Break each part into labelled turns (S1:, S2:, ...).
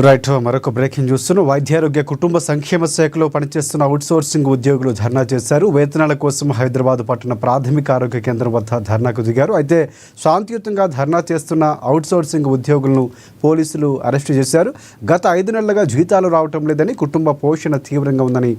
S1: Right మరొక breaking చూస్తున్న వైద్యారోగ్య కుటుంబ సంక్షేమ శాఖలో పనిచేస్తున్న అవుట్సోర్సింగ్ ఉద్యోగులు ధర్నా చేశారు. వేతనాల కోసం హైదరాబాద్ పట్టణ ప్రాథమిక ఆరోగ్య కేంద్రం వద్ద ధర్నాకు దిగారు. అయితే శాంతియుతంగా ధర్నా చేస్తున్న అవుట్సోర్సింగ్ ఉద్యోగులను పోలీసులు అరెస్టు చేశారు. గత 5 నెలలుగా జీతాలు రావటం లేదని, కుటుంబ పోషణ తీవ్రంగా ఉందని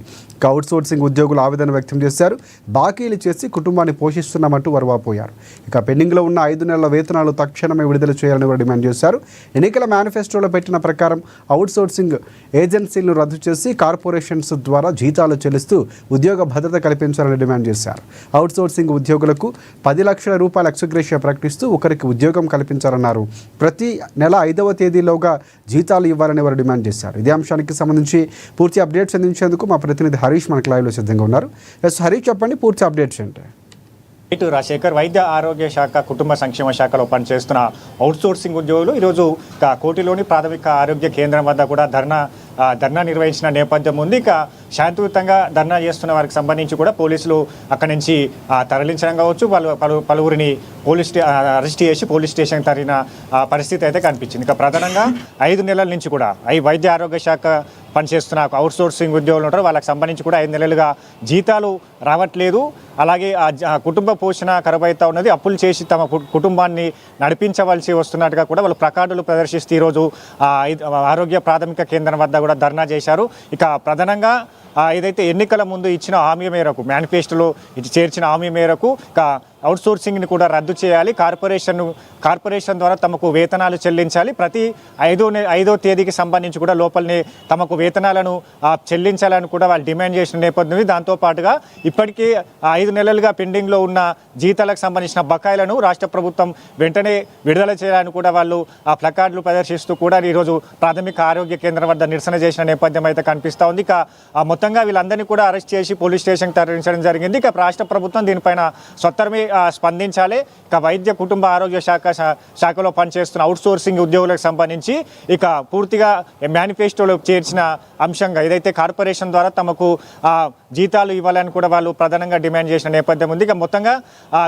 S1: అవుట్సోర్సింగ్ ఉద్యోగులు ఆవేదన వ్యక్తం చేశారు. బాకీలు చేసి కుటుంబాన్ని పోషిస్తున్నామంటూ వారు వాపోయారు. ఇక పెండింగ్లో ఉన్న 5 నెలల వేతనాలు తక్షణమే విడుదల చేయాలని వారు డిమాండ్ చేశారు. ఎన్నికల మేనిఫెస్టోలో పెట్టిన ప్రకారం అవుట్సోర్సింగ్ ఏజెన్సీలను రద్దు చేసి కార్పొరేషన్స్ ద్వారా జీతాలు చెల్లిస్తూ ఉద్యోగ భద్రత కల్పించాలని డిమాండ్ చేశారు. అవుట్సోర్సింగ్ ఉద్యోగులకు 10 లక్షల రూపాయల ఎక్స్గ్రేషియా ప్రకటిస్తూ ఒకరికి ఉద్యోగం కల్పించాలన్నారు. ప్రతి నెల 5వ తేదీలోగా జీతాలు ఇవ్వాలని వారు డిమాండ్ చేశారు. ఇదే అంశానికి సంబంధించి పూర్తి అప్డేట్స్ అందించేందుకు మా ప్రతినిధి హరీష్ మనకు లైవ్లో సిద్ధంగా ఉన్నారు. హరీష్, చెప్పండి పూర్తి అప్డేట్స్ ఏంటి?
S2: ఇటు రాజశేఖర్, వైద్య ఆరోగ్య శాఖ కుటుంబ సంక్షేమ శాఖలో పనిచేస్తున్న అవుట్సోర్సింగ్ ఉద్యోగులు ఈరోజు కోటిలోని ప్రాథమిక ఆరోగ్య కేంద్రం వద్ద కూడా ధర్నా నిర్వహించిన నేపథ్యం ఉంది. ఇక శాంతియుతంగా ధర్నా చేస్తున్న వారికి సంబంధించి కూడా పోలీసులు అక్కడి నుంచి తరలించడం కావచ్చు, పలువురిని అరెస్ట్ చేసి పోలీస్ స్టేషన్ తరిన పరిస్థితి అయితే కనిపించింది. ఇక ప్రధానంగా 5 నెలల నుంచి కూడా వైద్య ఆరోగ్య శాఖ పనిచేస్తున్న అవుట్సోర్సింగ్ ఉద్యోగులు ఉంటారు. వాళ్ళకి సంబంధించి కూడా 5 నెలలుగా జీతాలు రావట్లేదు. అలాగే కుటుంబ పోషణ కరువైతా ఉన్నది. అప్పులు చేసి తమ కుటుంబాన్ని నడిపించవలసి వస్తున్నట్టుగా కూడా వాళ్ళు ప్లకార్డులు ప్రదర్శిస్తూ ఈరోజు ఆరోగ్య ప్రాథమిక కేంద్రం వద్ద కూడా ధర్నా చేశారు. ఇక ప్రధానంగా ఏదైతే ఎన్నికల ముందు ఇచ్చిన హామీ మేరకు, మేనిఫెస్టోలో చేర్చిన హామీ మేరకు అవుట్సోర్సింగ్ని కూడా రద్దు చేయాలి, కార్పొరేషన్ ద్వారా తమకు వేతనాలు చెల్లించాలి, ప్రతి 5వ తేదీకి సంబంధించి కూడా లోపలనే తమకు వేతనాలను చెల్లించాలని కూడా వాళ్ళు డిమాండ్ చేసిన నేపథ్యం. దాంతోపాటుగా ఇప్పటికీ 5 నెలలుగా పెండింగ్లో ఉన్న జీతాలకు సంబంధించిన బకాయిలను రాష్ట్ర ప్రభుత్వం వెంటనే విడుదల చేయాలని కూడా వాళ్ళు ప్లకార్డులు ప్రదర్శిస్తూ కూడా ఈరోజు ప్రాథమిక ఆరోగ్య కేంద్రం వద్ద నిరసన చేసిన నేపథ్యం అయితే కనిపిస్తూ ఉంది. ఇక మొత్తంగా వీళ్ళందరినీ కూడా అరెస్ట్ చేసి పోలీస్ స్టేషన్కి తరలించడం జరిగింది. ఇక రాష్ట్ర ప్రభుత్వం దీనిపైన స్వతరమే స్పందించాలి. ఇక వైద్య కుటుంబ ఆరోగ్య శాఖలో పనిచేస్తున్న అవుట్సోర్సింగ్ ఉద్యోగులకు సంబంధించి ఇక పూర్తిగా మేనిఫెస్టోలో చేర్చిన అంశంగా ఏదైతే కార్పొరేషన్ ద్వారా తమకు జీతాలు ఇవ్వాలని కూడా వాళ్ళు ప్రధానంగా డిమాండ్ చేసిన నేపథ్యం ఉంది. ఇక మొత్తంగా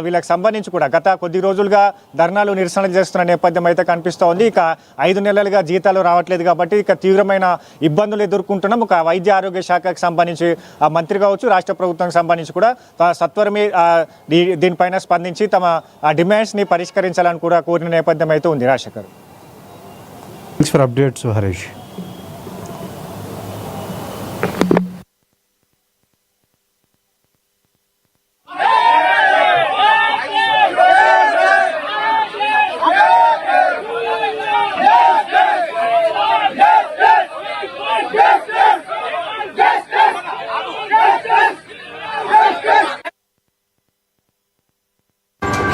S2: వీళ్ళకి సంబంధించి కూడా గత కొద్ది రోజులుగా ధర్నాలు నిరసనలు చేస్తున్న నేపథ్యం అయితే కనిపిస్తూ ఉంది. ఇక 5 నెలలుగా జీతాలు రావట్లేదు కాబట్టి ఇక తీవ్రమైన ఇబ్బందులు ఎదుర్కొంటున్నాం. ఒక వైద్య ఆరోగ్య శాఖకు సంబంధించి మంత్రి కావచ్చు, రాష్ట్ర ప్రభుత్వానికి సంబంధించి కూడా సత్వరమే దీనిపైన స్పందించి తమ డిమాండ్స్ని పరిష్కరించాలని కూడా కోరిన నేపథ్యం అయితే ఉంది. Rajasekhar,
S1: thanks for updates Harish.